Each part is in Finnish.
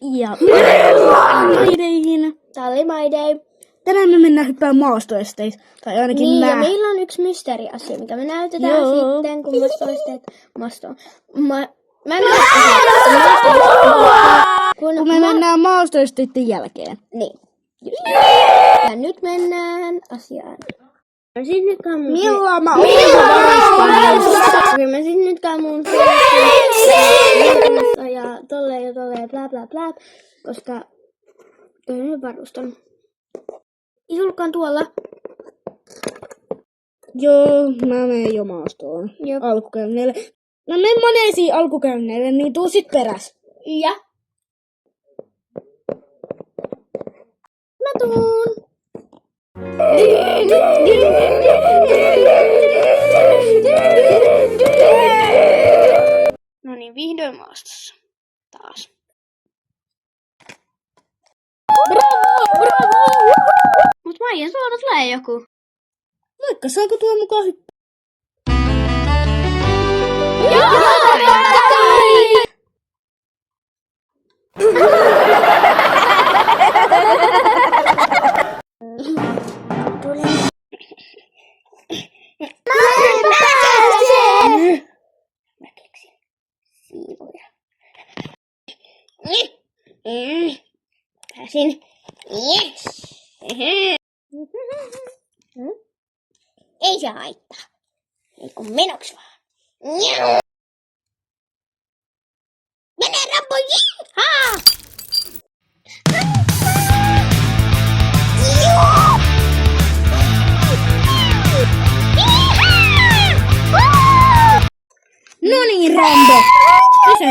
Ja tää oli My Day. Tänään me mennään hyppään maastoesteitä. Tai ainakin Niin, mä. ja meillä on yksi mysteeriasia, mikä me näytetään sitten, kun kun me mennään maastoesteiden jälkeen. Niin. Ja nyt mennään asiaan. Mä siis nyt käyn mun... Milloin mä Mä siis nyt käyn mun... Ja tolleen bla bla bla. Koska... Nyt varustan. Isulkaan tuolla. Joo, mä menen jo maastoon. Jop. Alkukäynneille. Mä menen maneesiin alkukäynneille, niin tuu sit peräs. Ja. Mä tuun. No niin, vihdoin maastossa. Taas. Bravo! Mut Maija, sulla tulee joku. Moikka, saako tuo mukaan hyppää? Mä keksin siivoja. Pääsin. Yes! Ei se haittaa. Ei kun menoks vaan. Mene Rambo, jihaa! No niin, Rambo. Isä.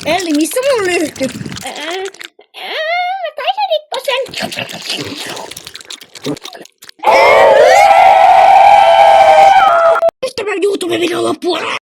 Elli, missä mun lyhty? Kai se rikko sen. Nyt tämä YouTube-video loppuu.